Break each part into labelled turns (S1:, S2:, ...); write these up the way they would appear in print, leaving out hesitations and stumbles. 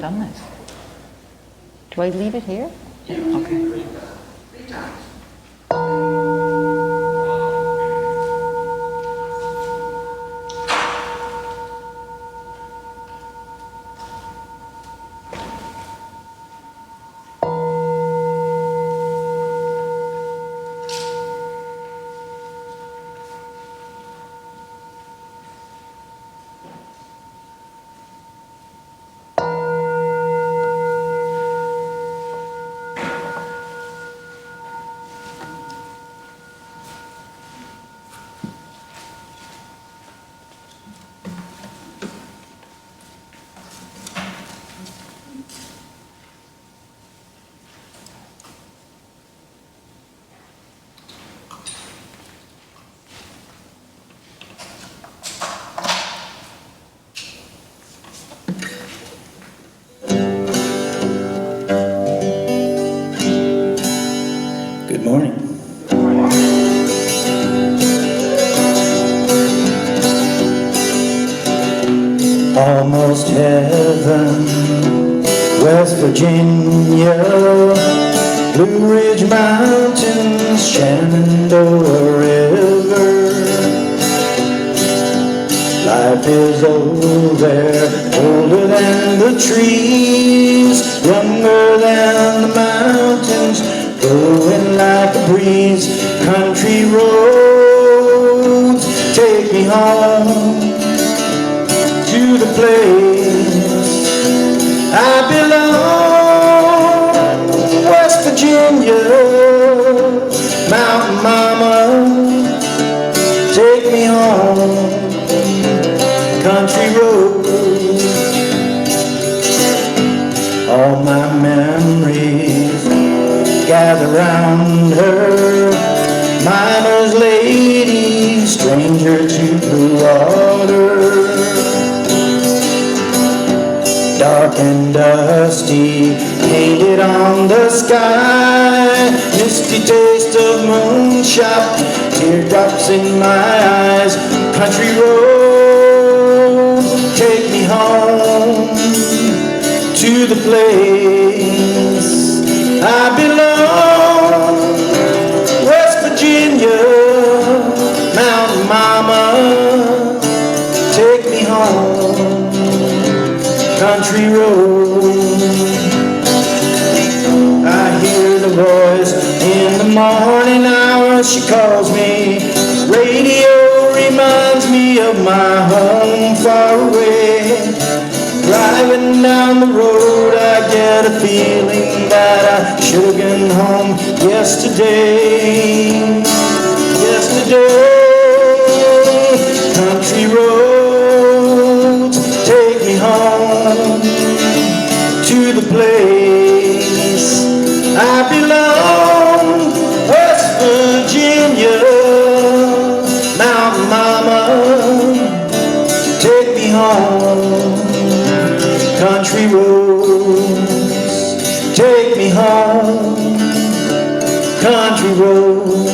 S1: done this. Do I leave it here? Okay.
S2: Three times.
S3: Good morning. Almost heaven, West Virginia, Blue Ridge Mountains, Shenandoah River. Life is old there, older than the trees, younger than the mountains, blowing like a breeze. Country roads take me home to the place I belong. West Virginia, Mountain Mama, take me home. Country roads, all my memories gather round her. Miner's lady, stranger to the water. Dark and dusty, painted on the sky. Misty taste of moonshine, teardrops in my eyes. Country road, take me home to the place I belong. West Virginia, Mountain Mama, take me home. Country road, I hear the voice in the morning hours. She calls me. Radio reminds me of my home far away. Driving down the road, I get a feeling that I should have been home yesterday. Country roads take me home to the place I belong. West Virginia, Mountain Mama, take me home. Country roads, take me home. Country roads,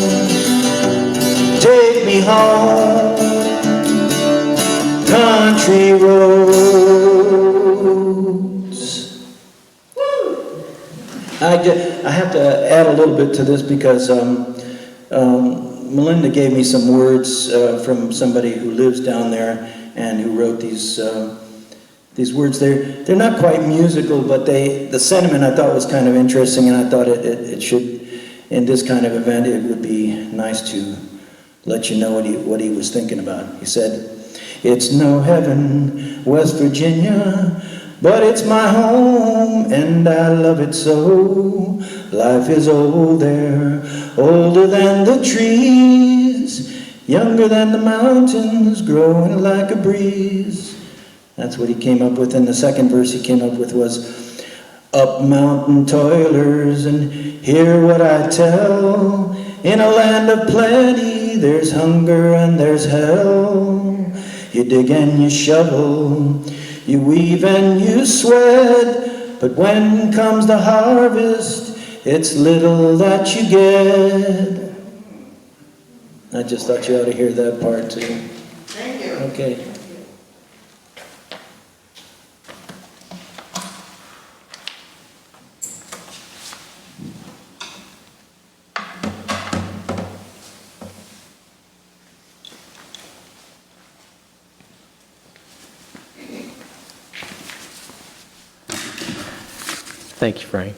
S3: take me home. Country roads. I have to add a little bit to this because Melinda gave me some words from somebody who lives down there and who wrote these words. They're not quite musical, but the sentiment I thought was kind of interesting, and I thought it should, in this kind of event, it would be nice to let you know what he was thinking about. He said, "It's no heaven, West Virginia, but it's my home, and I love it so. Life is old there, older than the trees, younger than the mountains, growing like a breeze." That's what he came up with. And the second verse he came up with was, "Up mountain toilers and hear what I tell. In a land of plenty, there's hunger and there's hell. You dig and you shovel, you weave and you sweat, but when comes the harvest, it's little that you get." I just thought you ought to hear that part too.
S2: Thank you.
S3: Okay.
S2: Thank you, Frank.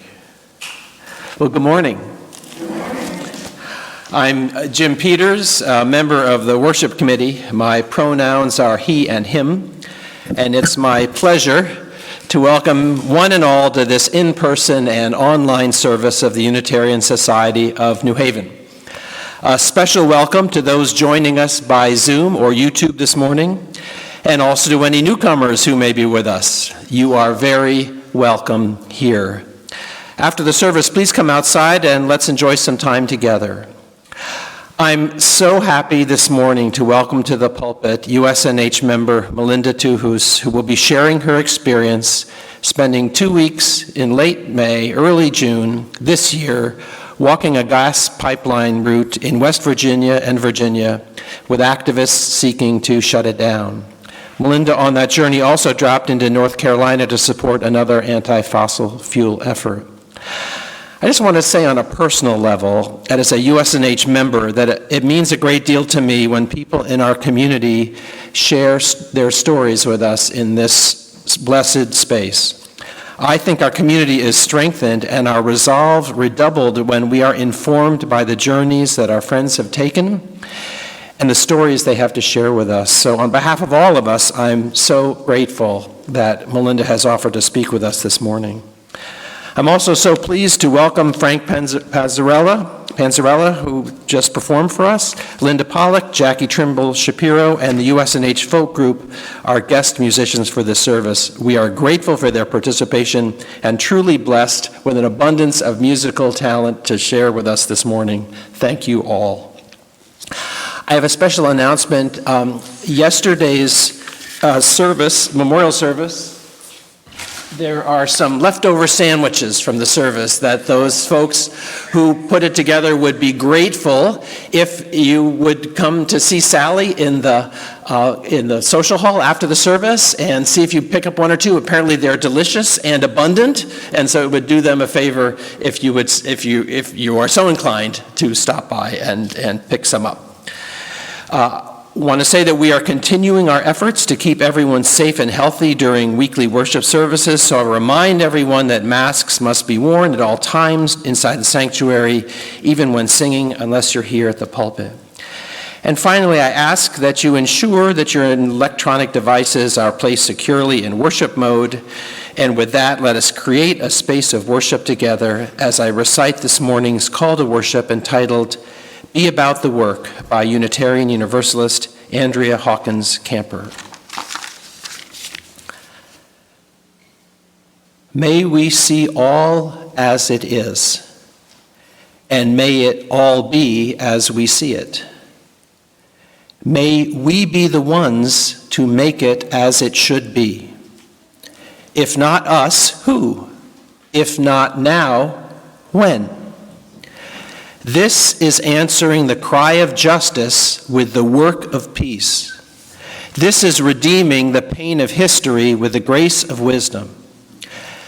S2: Well, good morning. I'm Jim Peters, a member of the worship committee. My pronouns are he and him, and it's my pleasure to welcome one and all to this in-person and online service of the Unitarian Society of New Haven. A special welcome to those joining us by Zoom or YouTube this morning, and also to any newcomers who may be with us. You are very welcome here. After the service, please come outside and let's enjoy some time together. I'm so happy this morning to welcome to the pulpit USNH member Melinda Tuhus, who will be sharing her experience spending 2 weeks in late May, early June this year, walking a gas pipeline route in West Virginia and Virginia with activists seeking to shut it down. Melinda on that journey also dropped into North Carolina to support another anti-fossil fuel effort. I just want to say on a personal level, and as a USNH member, that it means a great deal to me when people in our community share their stories with us in this blessed space. I think our community is strengthened and our resolve redoubled when we are informed by the journeys that our friends have taken and the stories they have to share with us. So on behalf of all of us, I'm so grateful that Melinda has offered to speak with us this morning. I'm also so pleased to welcome Frank Panzarella, who just performed for us, Linda Pollock, Jackie Trimble Shapiro, and the USNH Folk Group, our guest musicians for this service. We are grateful for their participation and truly blessed with an abundance of musical talent to share with us this morning. Thank you all. I have a special announcement. Yesterday's memorial service, there are some leftover sandwiches from the service that those folks who put it together would be grateful if you would come to see Sally in the social hall after the service and see if you pick up one or two. Apparently they're delicious and abundant, and so it would do them a favor if you are so inclined to stop by and pick some up. Want to say that we are continuing our efforts to keep everyone safe and healthy during weekly worship services, so I remind everyone that masks must be worn at all times inside the sanctuary, even when singing, unless you're here at the pulpit. And finally, I ask that you ensure that your electronic devices are placed securely in worship mode, and with that, let us create a space of worship together as I recite this morning's call to worship entitled Be About the Work by Unitarian Universalist Andrea Hawkins Camper. May we see all as it is, and may it all be as we see it. May we be the ones to make it as it should be. If not us, who? If not now, when? This is answering the cry of justice with the work of peace. This is redeeming the pain of history with the grace of wisdom.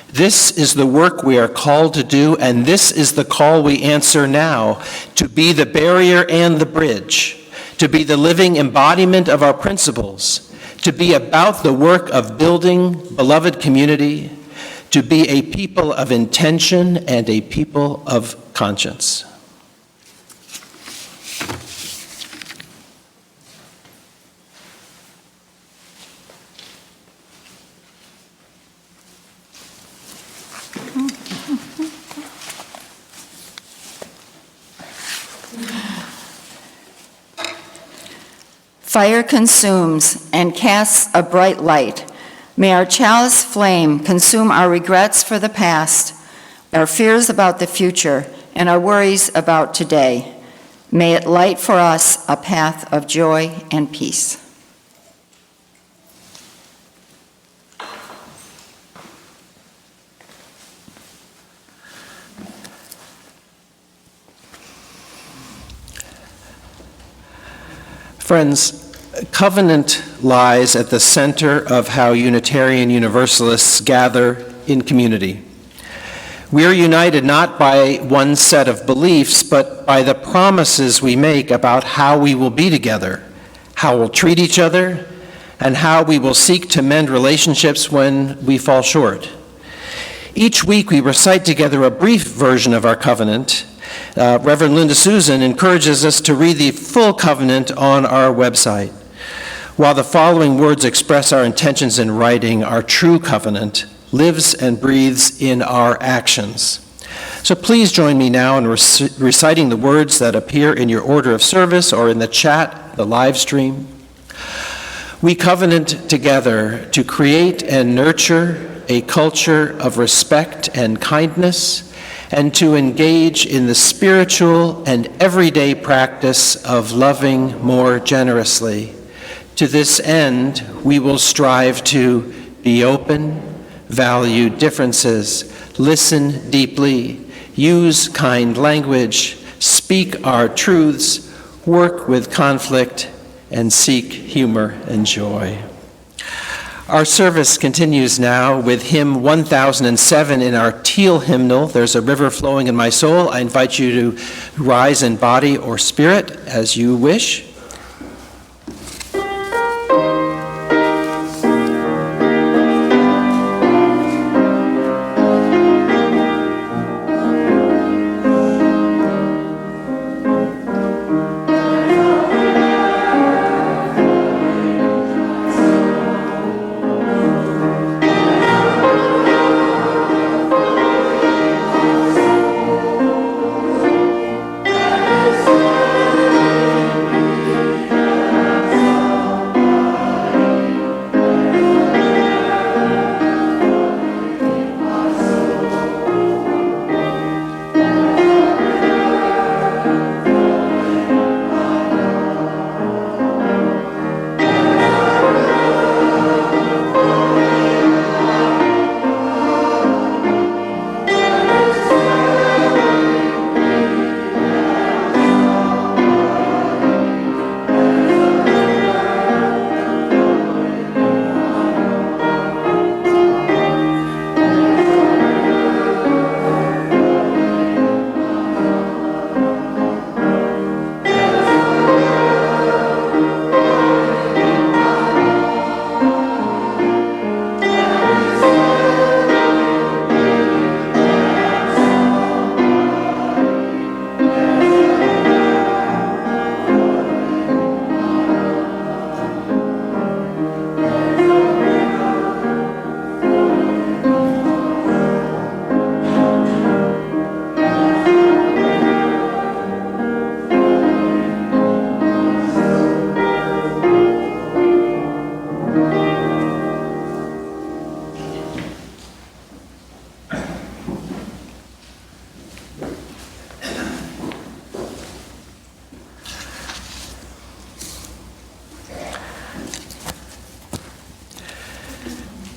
S2: This is the work we are called to do, and this is the call we answer now, to be the barrier and the bridge, to be the living embodiment of our principles, to be about the work of building beloved community, to be a people of intention and a people of conscience.
S4: Fire consumes and casts a bright light. May our chalice flame consume our regrets for the past, our fears about the future, and our worries about today. May it light for us a path of joy and peace.
S2: Friends, covenant lies at the center of how Unitarian Universalists gather in community. We are united not by one set of beliefs, but by the promises we make about how we will be together, how we'll treat each other, and how we will seek to mend relationships when we fall short. Each week we recite together a brief version of our covenant. Reverend Linda Susan encourages us to read the full covenant on our website. While the following words express our intentions in writing, our true covenant lives and breathes in our actions. So please join me now in reciting the words that appear in your order of service or in the chat, the live stream. We covenant together to create and nurture a culture of respect and kindness, and to engage in the spiritual and everyday practice of loving more generously. To this end, we will strive to be open, value differences, listen deeply, use kind language, speak our truths, work with conflict, and seek humor and joy. Our service continues now with hymn 1007 in our teal hymnal, There's a River Flowing in My Soul. I invite you to rise in body or spirit as you wish.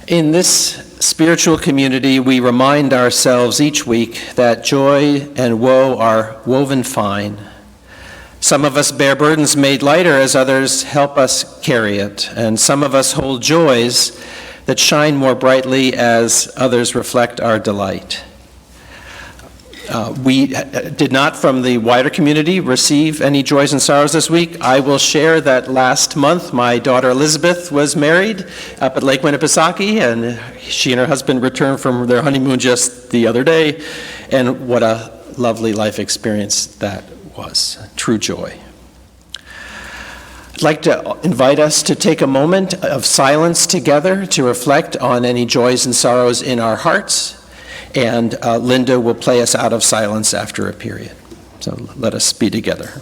S2: In this spiritual community, we remind ourselves each week that joy and woe are woven fine. Some of us bear burdens made lighter as others help us carry it, and some of us hold joys that shine more brightly as others reflect our delight. We did not, from the wider community, receive any joys and sorrows this week. I will share that last month my daughter Elizabeth was married up at Lake Winnipesaukee, and she and her husband returned from their honeymoon just the other day, and what a lovely life experience that was. True joy. I'd like to invite us to take a moment of silence together to reflect on any joys and sorrows in our hearts. And Linda will play us out of silence after a period. So let us be together.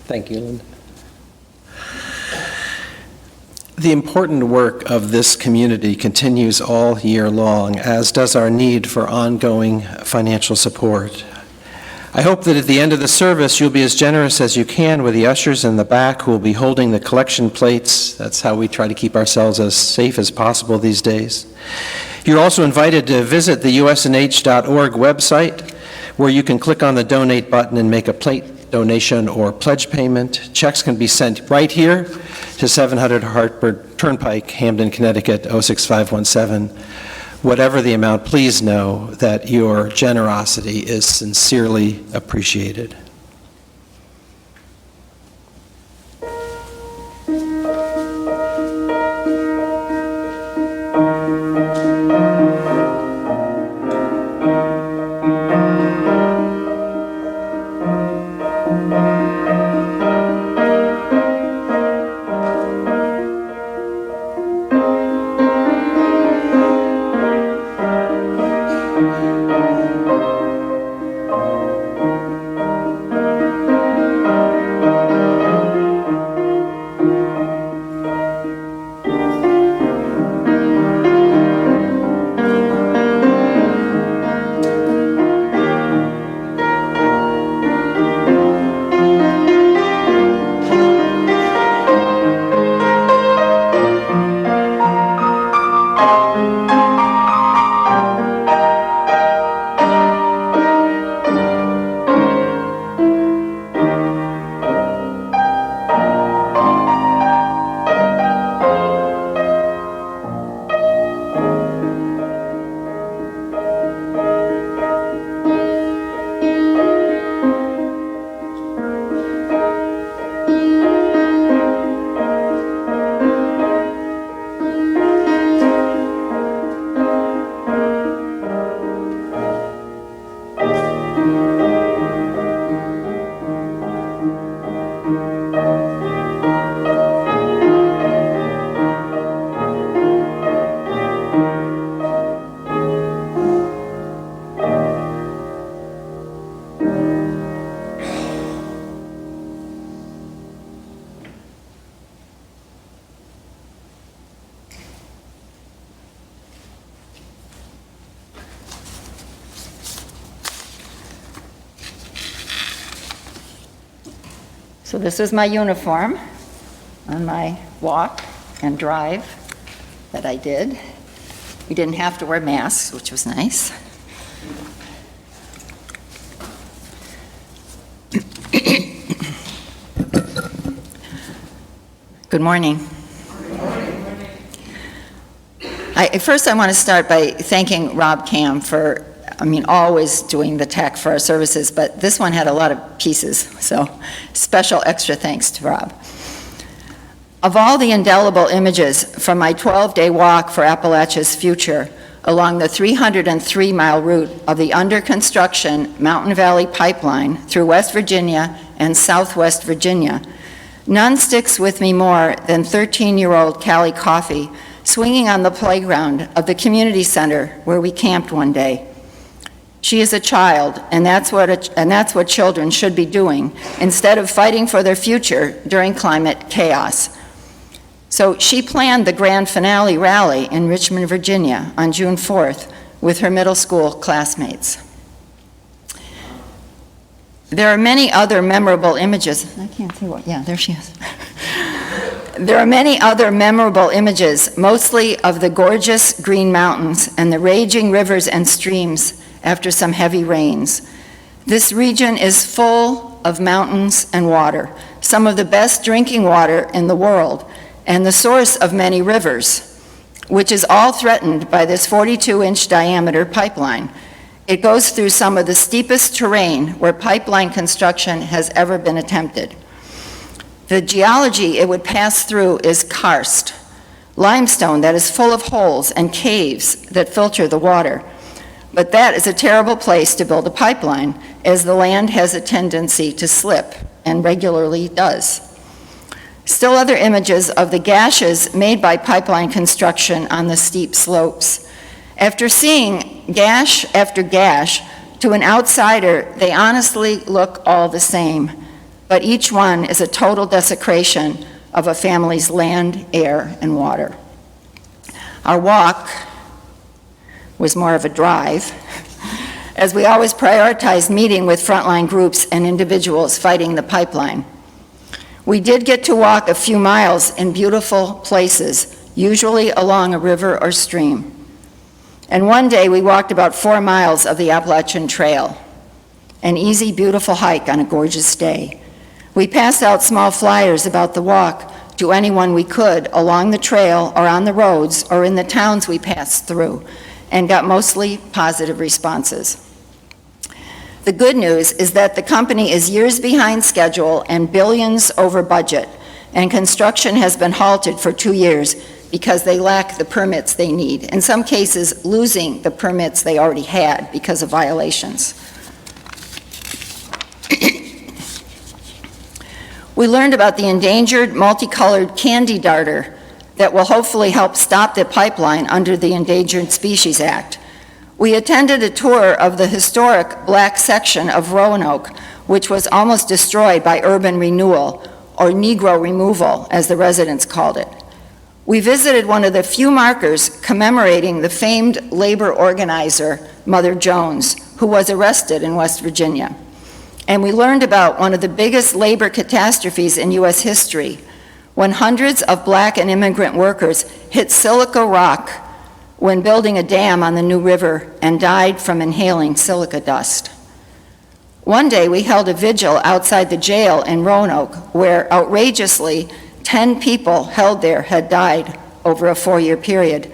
S2: Thank you, Linda. The important work of this community continues all year long, as does our need for ongoing financial support. I hope that at the end of the service, you'll be as generous as you can with the ushers in the back who will be holding the collection plates. That's how we try to keep ourselves as safe as possible these days. You're also invited to visit the usnh.org website, where you can click on the donate button and make a plate donation or pledge payment. Checks can be sent right here to 700 Hartford Turnpike, Hamden, Connecticut, 06517. Whatever the amount, please know that your generosity is sincerely appreciated.
S4: So this is my uniform on my walk and drive that I did. We didn't have to wear masks, which was nice. Good morning. First, I want to start by thanking Rob Cam for, always doing the tech for our services, but this one had a lot of pieces, so special extra thanks to Rob. Of all the indelible images from my 12-day walk for Appalachia's future along the 303-mile route of the under-construction Mountain Valley Pipeline through West Virginia and Southwest Virginia, none sticks with me more than 13-year-old Callie Coffey swinging on the playground of the community center where we camped one day. She is a child, and that's what children should be doing instead of fighting for their future during climate chaos. So she planned the grand finale rally in Richmond, Virginia on June 4th with her middle school classmates. There are many other memorable images. I can't see what, yeah, there she is. There are many other memorable images, mostly of the gorgeous green mountains and the raging rivers and streams after some heavy rains. This region is full of mountains and water, some of the best drinking water in the world, and the source of many rivers, which is all threatened by this 42-inch diameter pipeline. It goes through some of the steepest terrain where pipeline construction has ever been attempted. The geology it would pass through is karst, limestone that is full of holes and caves that filter the water. But that is a terrible place to build a pipeline, as the land has a tendency to slip, and regularly does. Still other images of the gashes made by pipeline construction on the steep slopes. After seeing gash after gash, to an outsider, they honestly look all the same, but each one is a total desecration of a family's land, air, and water. Our walk was more of a drive, as we always prioritized meeting with frontline groups and individuals fighting the pipeline. We did get to walk a few miles in beautiful places, usually along a river or stream. And one day we walked about 4 miles of the Appalachian Trail, an easy, beautiful hike on a gorgeous day. We passed out small flyers about the walk to anyone we could along the trail or on the roads or in the towns we passed through, and got mostly positive responses. The good news is that the company is years behind schedule and billions over budget, and construction has been halted for 2 years because they lack the permits they need, in some cases losing the permits they already had because of violations. We learned about the endangered multicolored candy darter that will hopefully help stop the pipeline under the Endangered Species Act. We attended a tour of the historic black section of Roanoke, which was almost destroyed by urban renewal, or Negro removal, as the residents called it. We visited one of the few markers commemorating the famed labor organizer, Mother Jones, who was arrested in West Virginia. And we learned about one of the biggest labor catastrophes in U.S. history, when hundreds of black and immigrant workers hit silica rock when building a dam on the New River and died from inhaling silica dust. One day we held a vigil outside the jail in Roanoke, where outrageously 10 people held there had died over a 4-year period.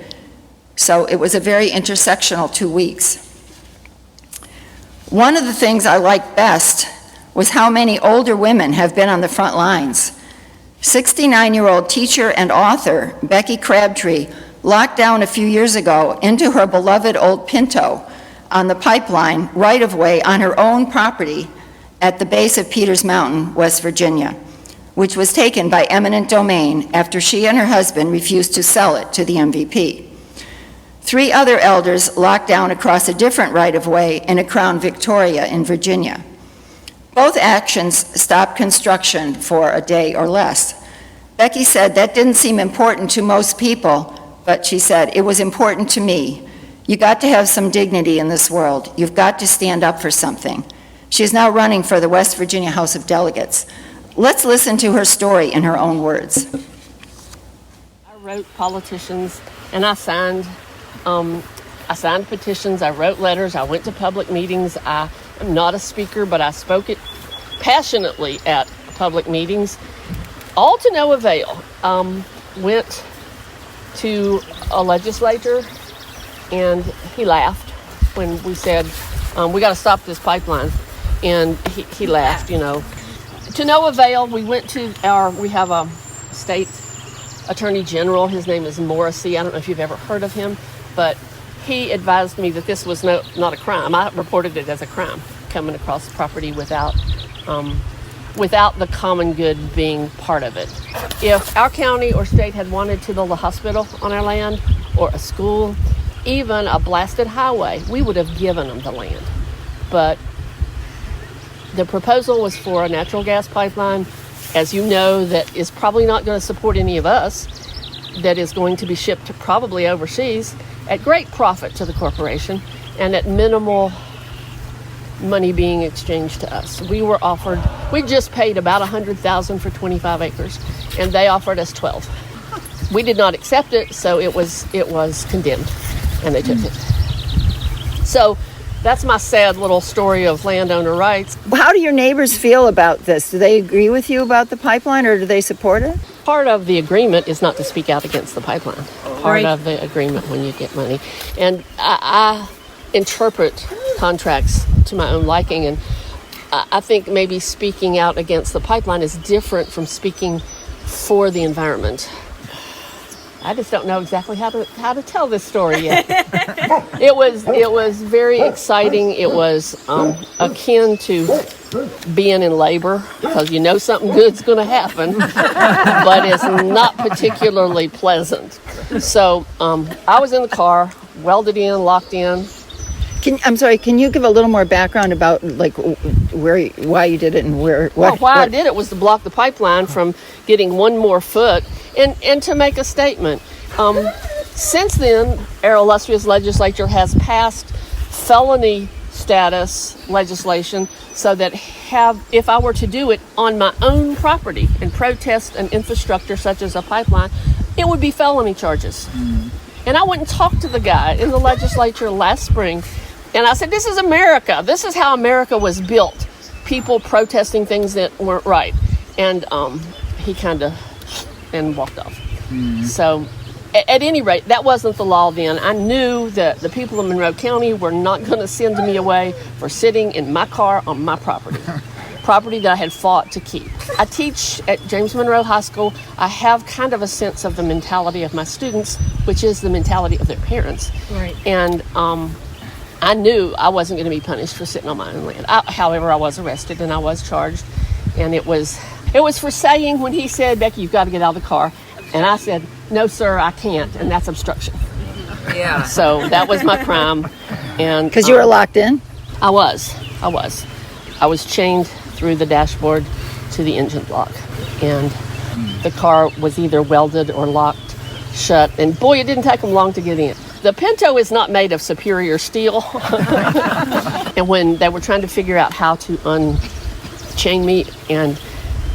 S4: So it was a very intersectional 2 weeks. One of the things I liked best was how many older women have been on the front lines. 69-year-old teacher and author Becky Crabtree locked down a few years ago into her beloved old Pinto on the pipeline right-of-way on her own property at the base of Peters Mountain, West Virginia, which was taken by eminent domain after she and her husband refused to sell it to the MVP. 3 other elders locked down across a different right-of-way in a Crown Victoria in Virginia. Both actions stopped construction for a day or less. Becky said that didn't seem important to most people, but she said, it was important to me. You got to have some dignity in this world. You've got to stand up for something. She is now running for the West Virginia House of Delegates. Let's listen to her story in her own words.
S5: I wrote politicians, and I signed petitions, I wrote letters, I went to public meetings. I am not a speaker, but I spoke it passionately at public meetings, all to no avail. Went to a legislator, and he laughed when we said, we got to stop this pipeline. And he laughed, you know. To no avail. We went to we have a state attorney general. His name is Morrissey. I don't know if you've ever heard of him, but he advised me that this was not a crime. I reported it as a crime, coming across the property without without the common good being part of it. If our county or state had wanted to build a hospital on our land, or a school, even a blasted highway, we would have given them the land. But the proposal was for a natural gas pipeline, as you know, that is probably not going to support any of us, that is going to be shipped probably overseas at great profit to the corporation and at minimal money being exchanged to us. We just paid about $100,000 for 25 acres, and they offered us 12. We did not accept it, so it was condemned, and they took it. So that's my sad little story of landowner rights.
S4: How do your neighbors feel about this? Do they agree with you about the pipeline, or do they support it?
S5: Part of the agreement is not to speak out against the pipeline. Part of the agreement when you get money. And I interpret contracts to my own liking, and I think maybe speaking out against the pipeline is different from speaking for the environment. I just don't know exactly how to tell this story yet. It was very exciting. It was akin to being in labor, because you know something good's going to happen, but it's not particularly pleasant. So I was in the car, welded in, locked in.
S4: Can you give a little more background about why you did it and
S5: why I did it was to block the pipeline from getting one more foot and to make a statement. Since then, our illustrious legislature has passed felony status legislation so that if I were to do it on my own property and protest an infrastructure such as a pipeline, it would be felony charges. And I went and talked to the guy in the legislature last spring, and I said, this is America. This is how America was built. People protesting things that weren't right. And he kind of walked off. So at any rate, that wasn't the law then. I knew that the people of Monroe County were not going to send me away for sitting in my car on my property. Property that I had fought to keep. I teach at James Monroe High School. I have kind of a sense of the mentality of my students, which is the mentality of their parents.
S6: Right.
S5: And I knew I wasn't going to be punished for sitting on my own land. However, I was arrested and I was charged. And it was for saying, when he said, Becky, you've got to get out of the car. And I said, no, sir, I can't. And that's obstruction.
S6: Yeah.
S5: So that was my crime. And
S4: because you were locked in?
S5: I was chained through the dashboard to the engine block, and the car was either welded or locked shut, and boy, it didn't take them long to get in. The Pinto is not made of superior steel. And when they were trying to figure out how to unchain me and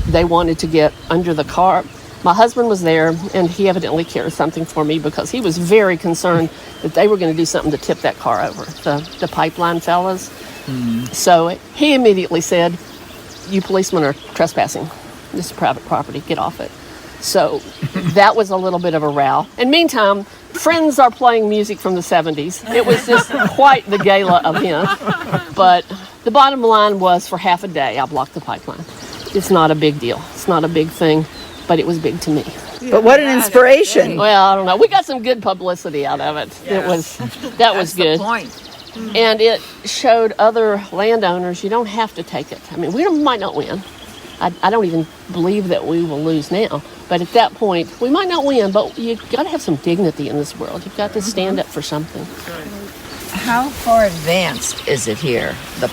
S5: they wanted to get under the car, my husband was there, and he evidently cared something for me, because he was very concerned that they were going to do something to tip that car over, the pipeline fellas. So he immediately said, you policemen are trespassing. This is private property. Get off it. So that was a little bit of a row. And meantime, friends are playing music from the 70s. It was just quite the gala event. But the bottom line was, for half a day, I blocked the pipeline. It's not a big deal. It's not a big thing, but it was big to me.
S4: But what an inspiration.
S5: Well, I don't know. We got some good publicity out of it.
S6: Yes.
S5: That was good.
S6: That's the point.
S5: And it showed other landowners you don't have to take it. I mean, we might not win. I don't even believe that we will lose now. But at that point, we might not win, but you've got to have some dignity in this world. You've got to stand up for something.
S6: How far advanced is it here? The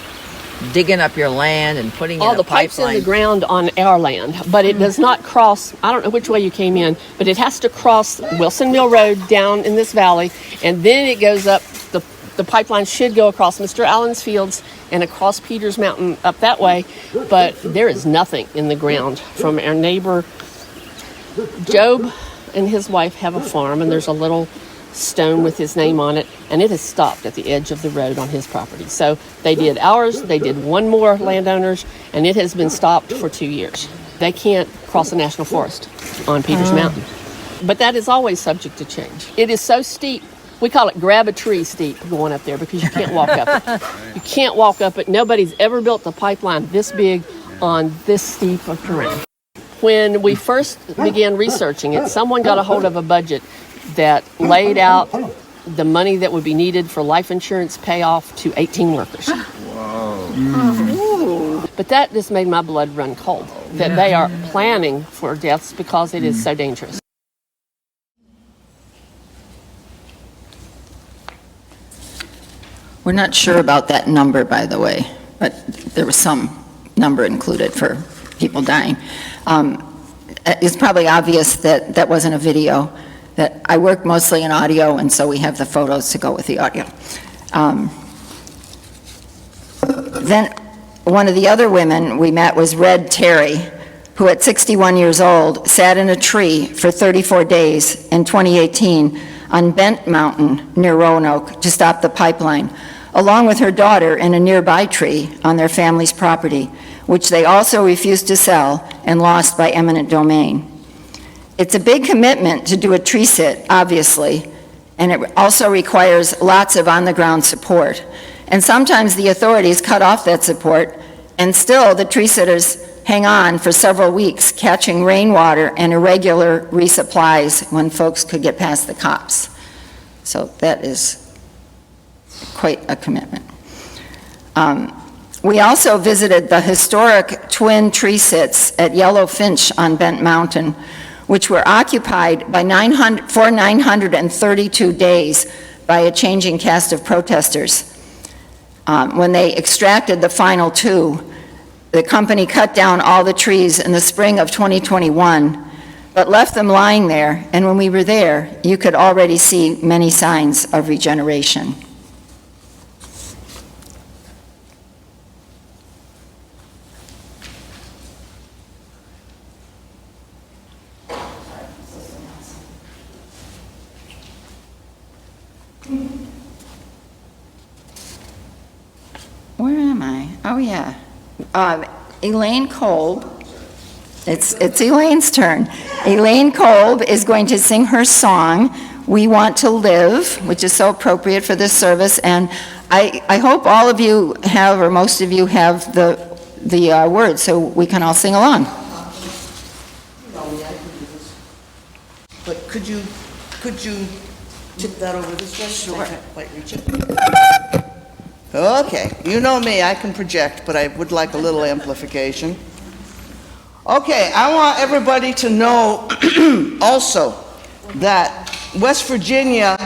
S6: digging up your land and putting
S5: All
S6: in
S5: the
S6: a
S5: pipes in
S6: pipeline?
S5: the ground on our land, but it does not cross. I don't know which way you came in, but it has to cross Wilson Mill Road down in this valley, and then it goes up. The pipeline should go across Mr. Allen's fields and across Peters Mountain up that way, but there is nothing in the ground. From our neighbor, Job and his wife have a farm, and there's a little stone with his name on it, and it has stopped at the edge of the road on his property. So they did ours, they did one more landowners, and it has been stopped for 2 years. They can't cross a national forest on Peters Mountain. But that is always subject to change. It is so steep. We call it grab a tree steep going up there, because you can't walk up it. You can't walk up it. Nobody's ever built a pipeline this big on this steep of terrain. When we first began researching it, someone got a hold of a budget that laid out the money that would be needed for life insurance payoff to 18 workers. Whoa. But that just made my blood run cold, that they are planning for deaths because it is so dangerous.
S4: We're not sure about that number, by the way, but there was some number included for people dying. It's probably obvious that that wasn't a video, that I work mostly in audio, and so we have the photos to go with the audio. Then one of the other women we met was Red Terry, who at 61 years old sat in a tree for 34 days in 2018 on Bent Mountain near Roanoke to stop the pipeline, along with her daughter in a nearby tree on their family's property, which they also refused to sell and lost by eminent domain. It's a big commitment to do a tree sit, obviously, and it also requires lots of on-the-ground support. And sometimes the authorities cut off that support, and still the tree sitters hang on for several weeks, catching rainwater and irregular resupplies when folks could get past the cops. So that is quite a commitment. We also visited the historic twin tree sits at Yellow Finch on Bent Mountain, which were occupied for 932 days by a changing cast of protesters. When they extracted the final two, the company cut down all the trees in the spring of 2021, but left them lying there, and when we were there, you could already see many signs of regeneration. Where am I? Oh, yeah. Elaine Kolb. It's Elaine's turn. Elaine Kolb is going to sing her song, We Want to Live, which is so appropriate for this service. And I hope all of you have, or most of you have, the words so we can all sing along.
S7: But could you tip that over this way? Sure. I can't quite reach it. Okay, you know me, I can project, but I would like a little amplification. Okay, I want everybody to know also that West Virginia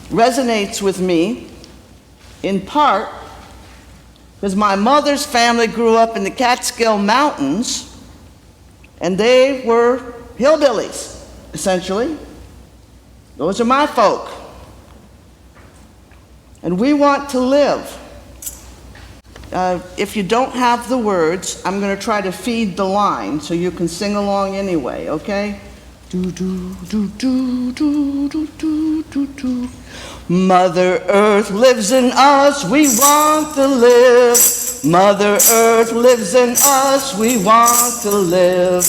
S7: resonates with me in part because my mother's family grew up in the Catskill Mountains, and they were hillbillies, essentially. Those are my folk. And we want to live. If you don't have the words, I'm going to try to feed the line so you can sing along anyway, okay? Do, do, do, do, do, do, do, do, do. Mother Earth lives in us, we want to live. Mother Earth lives in us, we want to live.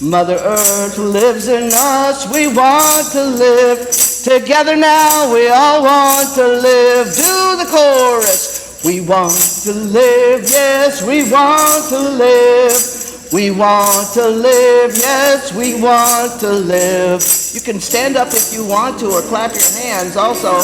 S7: Mother Earth lives in us, we want to live. Together now we all want to live. Do the chorus. We want to live, yes, we want to live. We want to live, yes, we want to live. You can stand up if you want to, or clap your hands also.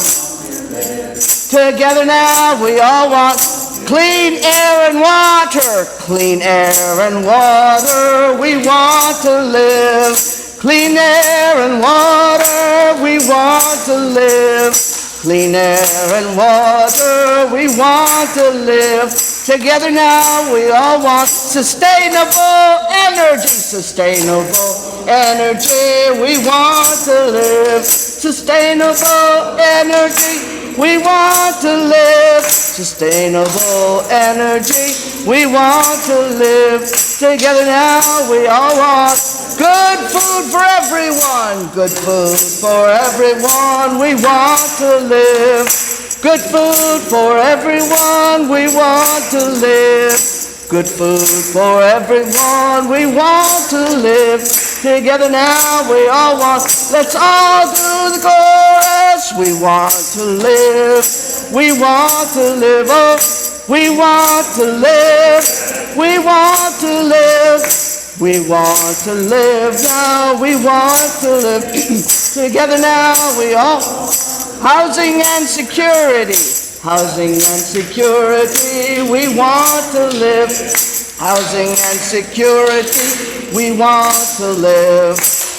S7: Together now we all want clean air and water. Clean air and water, we want to live. Clean air and water, we want to live. Clean air and water, we want to live. Together now we all want sustainable energy. Sustainable energy, we want to live. Sustainable energy, we want to live. Sustainable energy, we want to live. Together now we all want good food for everyone. Good food for everyone, we want to live. Good food for everyone, we want to live. Good food for everyone, we want to live. Together now we all want, let's all do the chorus. We want to live, we want to live, oh, we want to live, we want to live. We want to live now, we want to live. Together now we all, housing and security, Housing and security, we want to live. Housing and security, we want to live.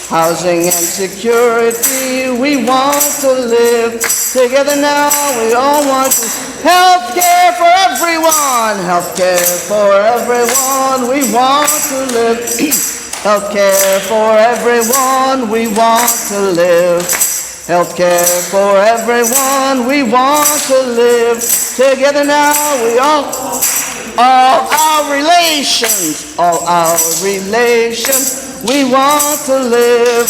S7: Housing and security, we want to live. Together now, we all want to. Health care for everyone. Health care for everyone, we want to live. Health care for everyone, we want to live. Health care for everyone, we want to live. Together now, we all our relations, we want to live.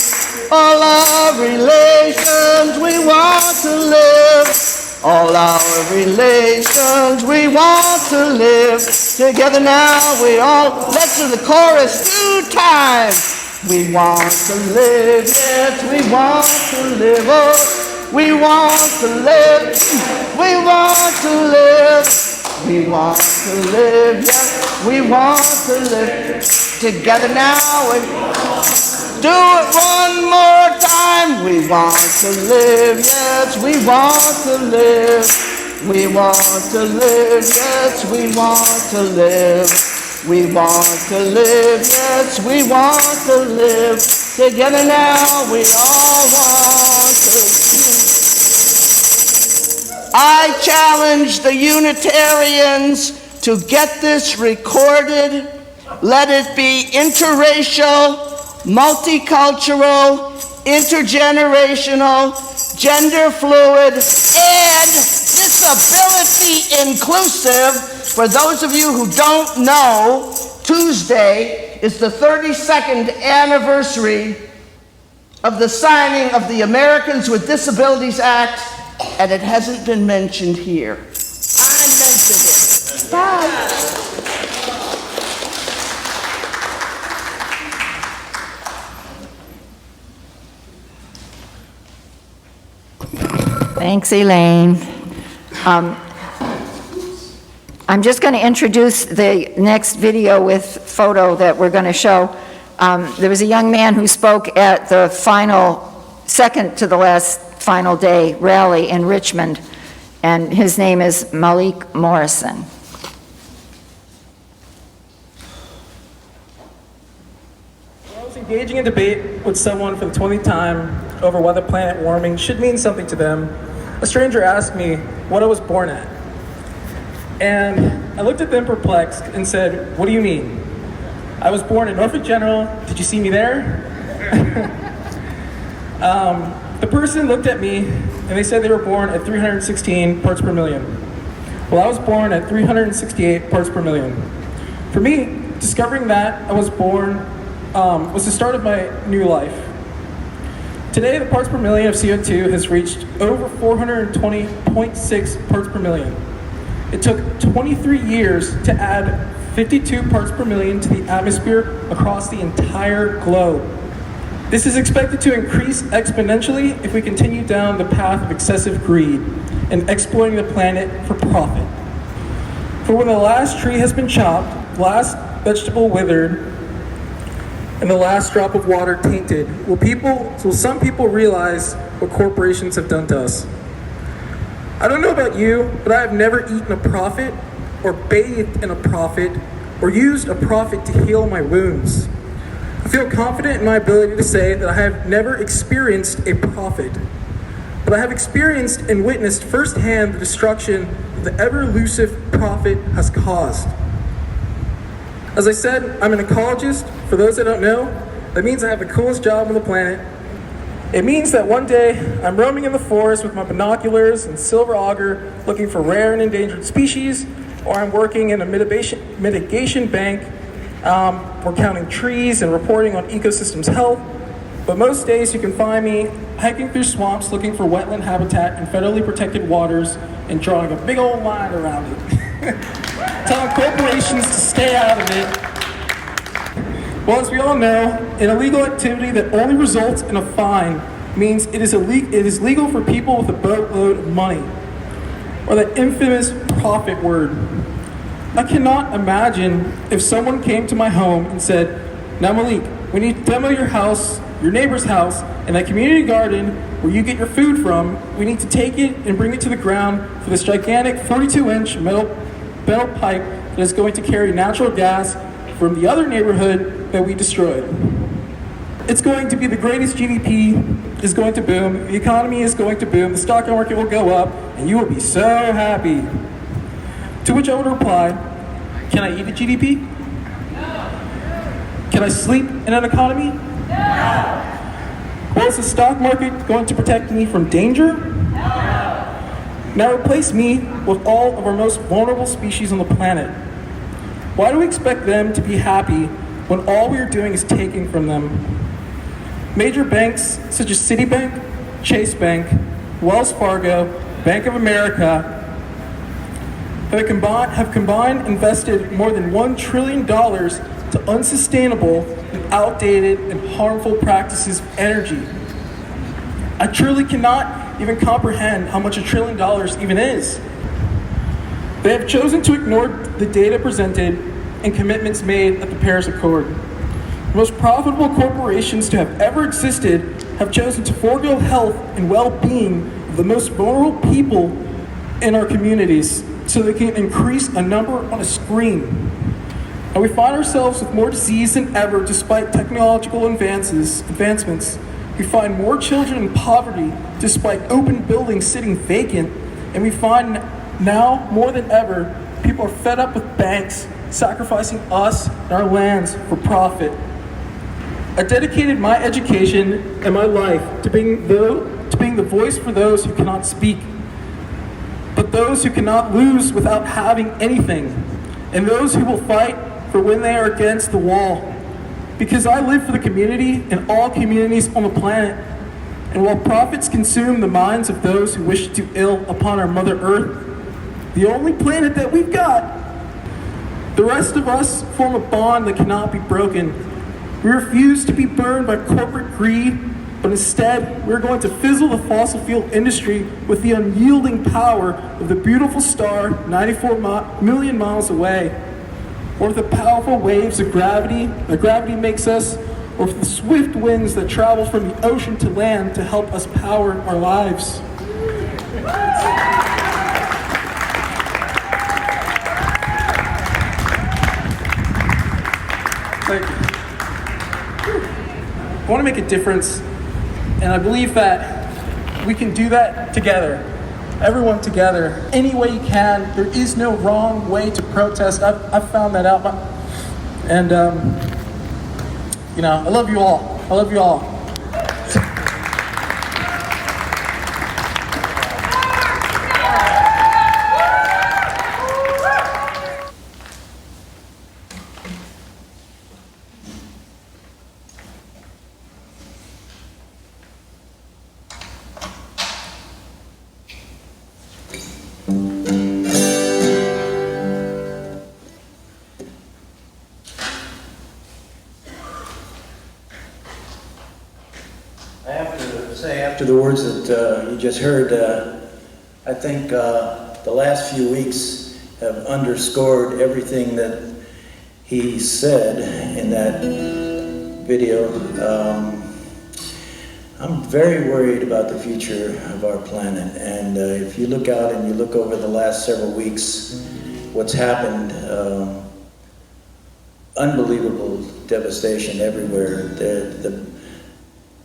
S7: All our relations, we want to live. All our relations, we want to live. Together now, we all, let's do the chorus 2 times. We want to live, yes, we want to live. Oh, we want to live, we want to live. We want to live, yes, we want to live. Together now, and do it one more time. We want to live, yes, we want to live. We want to live, yes, we want to live. We want to live, yes, we want to live. Together now, we all want to. I challenge the Unitarians to get this recorded. Let it be interracial, multicultural, intergenerational, gender fluid, and disability inclusive. For those of you who don't know, Tuesday is the 32nd anniversary of the signing of the Americans with Disabilities Act, and it hasn't been mentioned here. I mentioned it. Bye.
S4: Thanks, Elaine. I'm just going to introduce the next video with photo that we're going to show. There was a young man who spoke at the second to the last final day rally in Richmond, and his name is Malik Morrison.
S8: I was engaging in debate with someone for the 20th time over whether planet warming should mean something to them. A stranger asked me what I was born at. And I looked at them perplexed and said, "What do you mean?" "I was born in Norfolk General. Did you see me there?" The person looked at me and they said they were born at 316 parts per million. Well, I was born at 368 parts per million. For me, discovering that I was born was the start of my new life. Today, the parts per million of CO2 has reached over 420.6 parts per million. It took 23 years to add 52 parts per million to the atmosphere across the entire globe. This is expected to increase exponentially if we continue down the path of excessive greed and exploiting the planet for profit. For when the last tree has been chopped, the last vegetable withered, and the last drop of water tainted, will some people realize what corporations have done to us? I don't know about you, but I have never eaten a profit, or bathed in a profit, or used a profit to heal my wounds. I feel confident in my ability to say that I have never experienced a profit, but I have experienced and witnessed firsthand the destruction that the ever-elusive profit has caused. As I said, I'm an ecologist. For those that don't know, that means I have the coolest job on the planet. It means that one day I'm roaming in the forest with my binoculars and silver auger looking for rare and endangered species, or I'm working in a mitigation bank. We're counting trees and reporting on ecosystems' health. But most days you can find me hiking through swamps looking for wetland habitat in federally protected waters and drawing a big old line around it. Telling corporations to stay out of it. Well, as we all know, an illegal activity that only results in a fine means it is legal for people with a boatload of money, or that infamous profit word. I cannot imagine if someone came to my home and said, "Now Malik, we need to demo your house your neighbor's house, and that community garden where you get your food from, we need to take it and bring it to the ground for this gigantic 42-inch metal pipe that is going to carry natural gas from the other neighborhood that we destroyed. It's going to be the greatest. GDP is going to boom, the economy is going to boom, the stock market will go up, and you will be so happy. To which I would reply, can I eat a GDP? No. Can I sleep in an economy? No. Well, is the stock market going to protect me from danger? No. Now replace me with all of our most vulnerable species on the planet. Why do we expect them to be happy when all we are doing is taking from them? Major banks such as Citibank, Chase Bank, Wells Fargo, Bank of America have combined invested more than $1 trillion to unsustainable and outdated and harmful practices of energy. I truly cannot even comprehend how much $1 trillion even is. They have chosen to ignore the data presented and commitments made at the Paris Accord. The most profitable corporations to have ever existed have chosen to forego health and well-being of the most vulnerable people in our communities so they can increase a number on a screen. And we find ourselves with more disease than ever despite technological advancements. We find more children in poverty despite open buildings sitting vacant. And we find now more than ever, people are fed up with banks sacrificing us and our lands for profit. I dedicated my education and my life to being the voice for those who cannot speak, but those who cannot lose without having anything, and those who will fight for when they are against the wall. Because I live for the community and all communities on the planet, and while profits consume the minds of those who wish to do ill upon our Mother Earth, the only planet that we've got, the rest of us form a bond that cannot be broken. We refuse to be burned by corporate greed, but instead we're going to fizzle the fossil fuel industry with the unyielding power of the beautiful star 94 million miles away, or with the powerful waves of gravity that gravity makes us, or with the swift winds that travel from the ocean to land to help us power our lives. Thank you. I want to make a difference, and I believe that we can do that together. Everyone together, any way you can. There is no wrong way to protest. I've found that out. And, I love you all. I love you all.
S3: I have to say, after the words that you just heard, I think the last few weeks have underscored everything that he said in that video. I'm very worried about the future of our planet, and if you look out and you look over the last several weeks, what's happened, unbelievable devastation everywhere.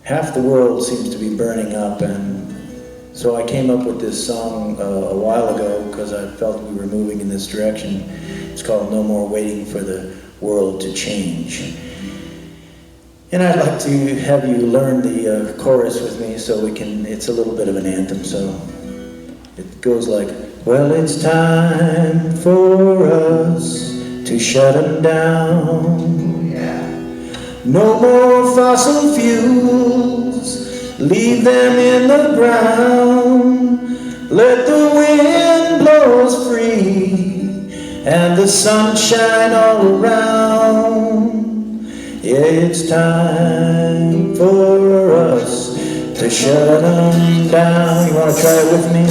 S3: Half the world seems to be burning up, and so I came up with this song a while ago because I felt we were moving in this direction. It's called No More Waiting for the World to Change. And I'd like to have you learn the chorus with me so we can, it's a little bit of an anthem, so it goes like, well, it's time for us to shut them down. No more fossil fuels, leave them in the ground. Let the wind blow us free and the sun shine all around. Yeah, it's time for us to shut them down. You want to try it with me?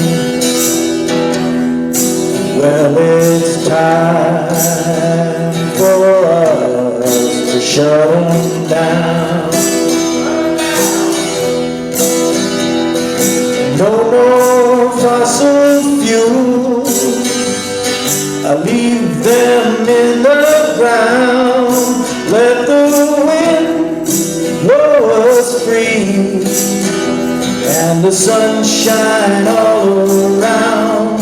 S3: Well, it's time for us to shut them down. No more fossil fuels, I leave them in the ground. Let the wind blow us free, and the sunshine all around.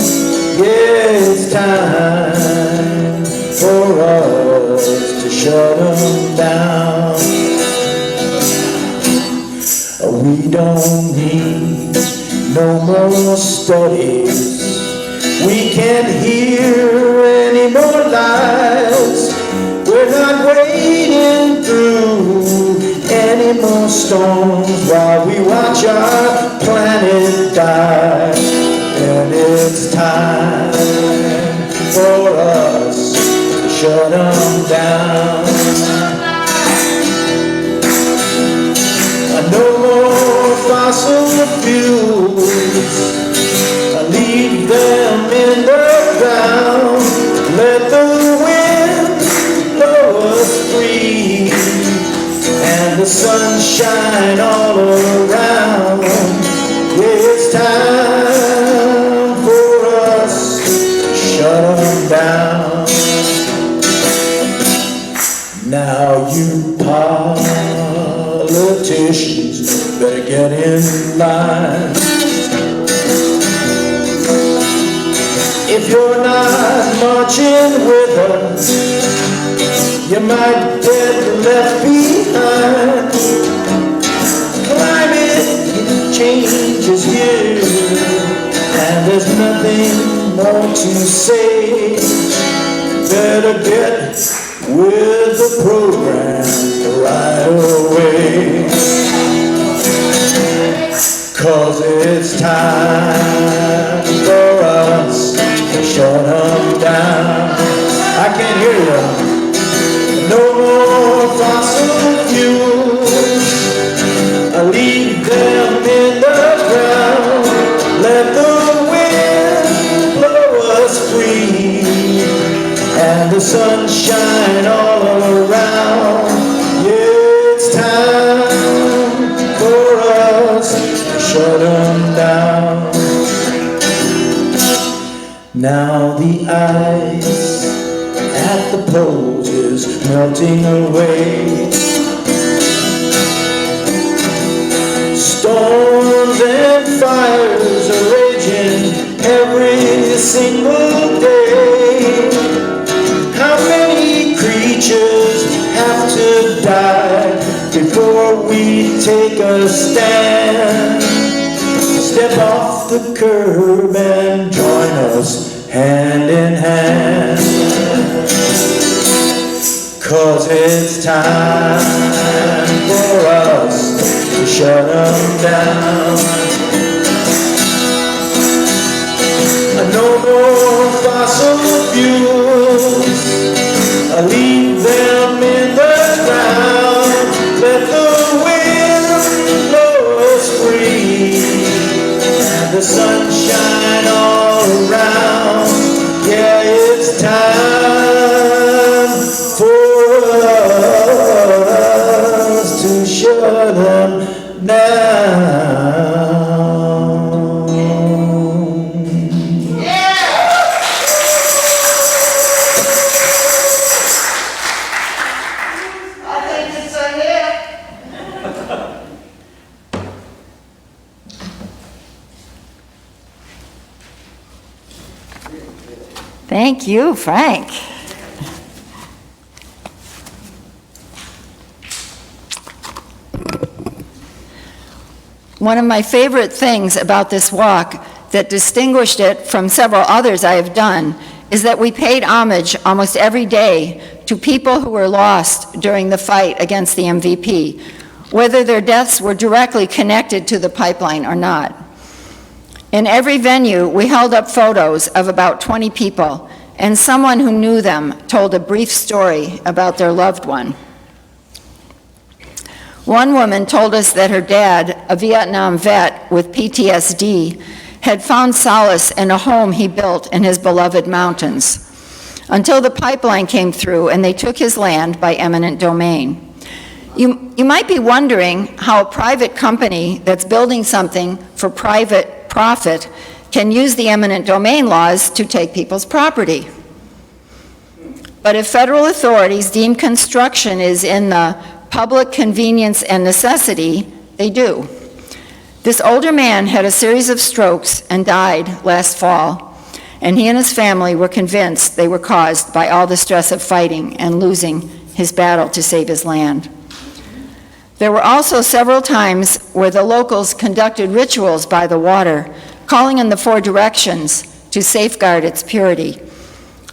S3: Yeah, it's time for us to shut them down. We don't need no more studies. We can't hear any more lies. We're not wading through any more storms while we watch our planet die. And it's time for us to shut them down. No more fossil fuels, leave them in the ground. Let the wind blow us free, and the sunshine all around. It's time for us to shut them down. Now you politicians better get in line. If you're not marching with us, you might get left behind. Climate change is here, and there's nothing more to say. Better get with the program right away, 'cause it's time for us to shut them down. I can't hear you. No more fossil fuels, leave them in the ground. Let the wind blow us free, and the sunshine all around. Yeah, it's time for us to shut them down. Now the ice at the poles is melting away. Storms and fires are raging every single day. How many creatures have to die before we take a stand? Step off the curb and join us hand in hand, 'cause it's time for us to shut them down. No more fossil fuels, leave them in the ground. Let the wind blow us free, and the sunshine all around. Yeah, it's time for us to shut them down.
S4: Thank you, Frank. One of my favorite things about this walk that distinguished it from several others I have done is that we paid homage almost every day to people who were lost during the fight against the MVP, whether their deaths were directly connected to the pipeline or not. In every venue, we held up photos of about 20 people, and someone who knew them told a brief story about their loved one. One woman told us that her dad, a Vietnam vet with PTSD, had found solace in a home he built in his beloved mountains, until the pipeline came through and they took his land by eminent domain. You might be wondering how a private company that's building something for private profit can use the eminent domain laws to take people's property. But if federal authorities deem construction is in the public convenience and necessity, they do. This older man had a series of strokes and died last fall, and he and his family were convinced they were caused by all the stress of fighting and losing his battle to save his land. There were also several times where the locals conducted rituals by the water, calling in the four directions to safeguard its purity.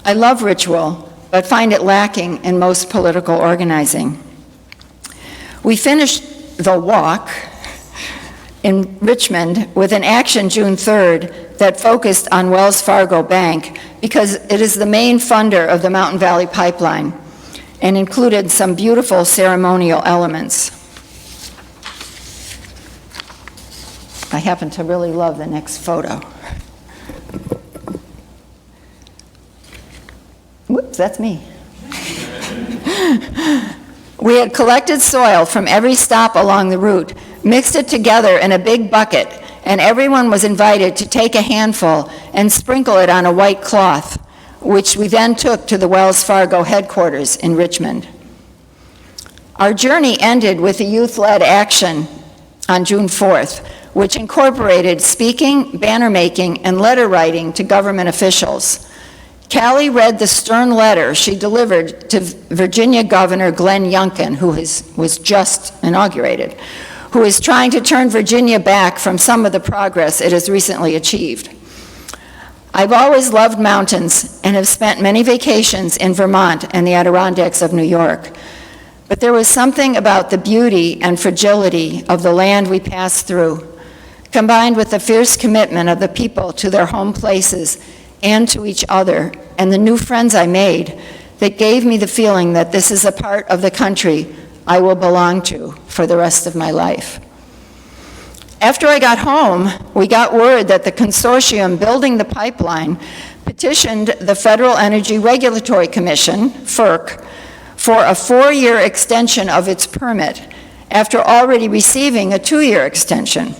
S4: I love ritual, but find it lacking in most political organizing. We finished the walk in Richmond with an action June 3rd that focused on Wells Fargo Bank because it is the main funder of the Mountain Valley Pipeline and included some beautiful ceremonial elements. I happen to really love the next photo. Whoops, that's me. We had collected soil from every stop along the route, mixed it together in a big bucket, and everyone was invited to take a handful and sprinkle it on a white cloth, which we then took to the Wells Fargo headquarters in Richmond. Our journey ended with a youth-led action on June 4th, which incorporated speaking, banner making, and letter writing to government officials. Callie read the stern letter she delivered to Virginia Governor Glenn Youngkin, who was just inaugurated, who is trying to turn Virginia back from some of the progress it has recently achieved. I've always loved mountains and have spent many vacations in Vermont and the Adirondacks of New York. But there was something about the beauty and fragility of the land we passed through, combined with the fierce commitment of the people to their home places and to each other, and the new friends I made, that gave me the feeling that this is a part of the country I will belong to for the rest of my life. After I got home, we got word that the consortium building the pipeline petitioned the Federal Energy Regulatory Commission, FERC, for a 4-year extension of its permit after already receiving a 2-year extension.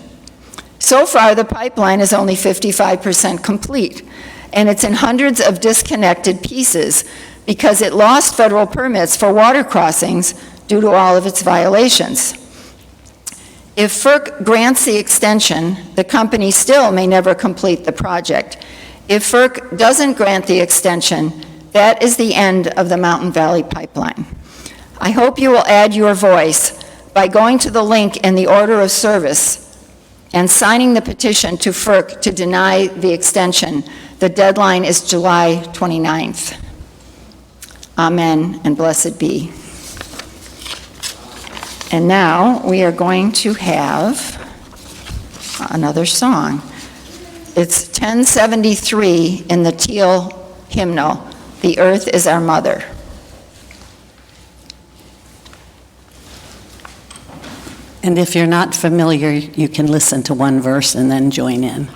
S4: So far, the pipeline is only 55% complete, and it's in hundreds of disconnected pieces because it lost federal permits for water crossings due to all of its violations. If FERC grants the extension, the company still may never complete the project. If FERC doesn't grant the extension, that is the end of the Mountain Valley Pipeline. I hope you will add your voice by going to the link in the order of service and signing the petition to FERC to deny the extension. The deadline is July 29th. Amen and blessed be. And now we are going to have another song. It's 1073 in the Teal hymnal, "The Earth is Our Mother."
S9: And if you're not familiar, you can listen to one verse and then join in.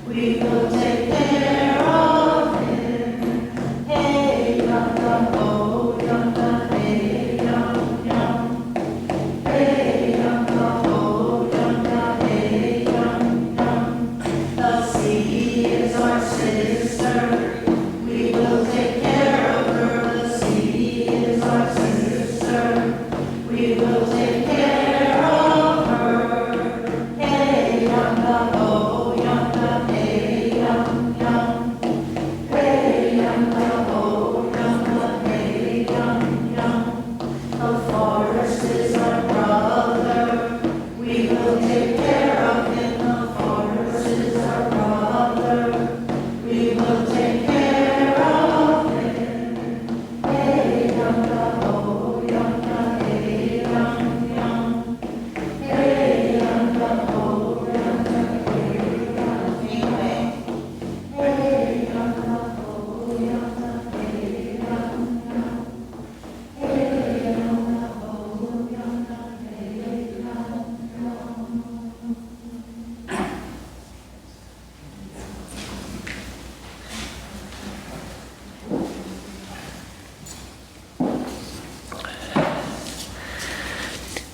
S10: We will take care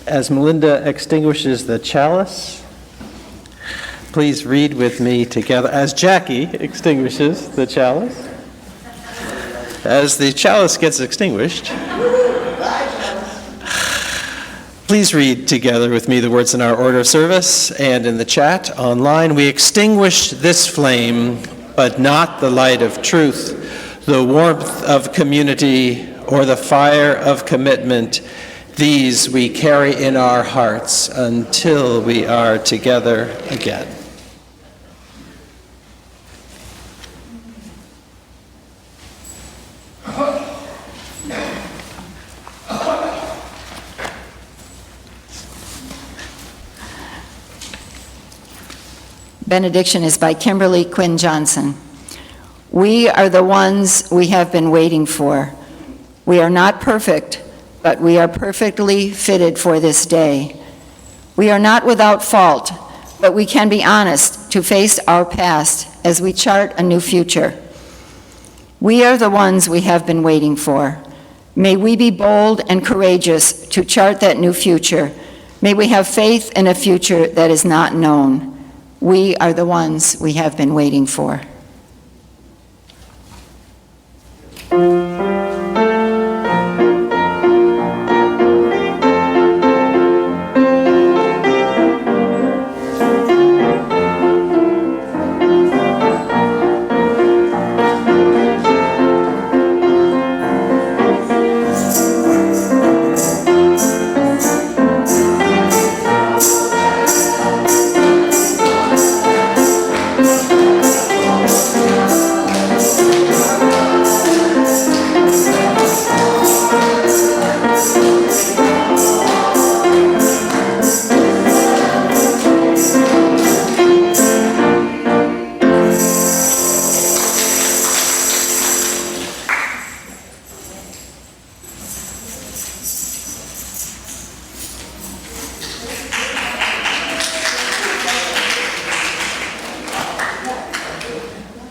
S2: As Melinda extinguishes the chalice, please read with me together as Jackie extinguishes the chalice. As the chalice gets extinguished, please read together with me the words in our order of service and in the chat online. We extinguish this flame, but not the light of truth, the warmth of community, or the fire of commitment. These we carry in our hearts until we are together again.
S4: Benediction is by Kimberly Quinn Johnson. We are the ones we have been waiting for. We are not perfect, but we are perfectly fitted for this day. We are not without fault, but we can be honest to face our past as we chart a new future. We are the ones we have been waiting for. May we be bold and courageous to chart that new future. May we have faith in a future that is not known. We are the ones we have been waiting for.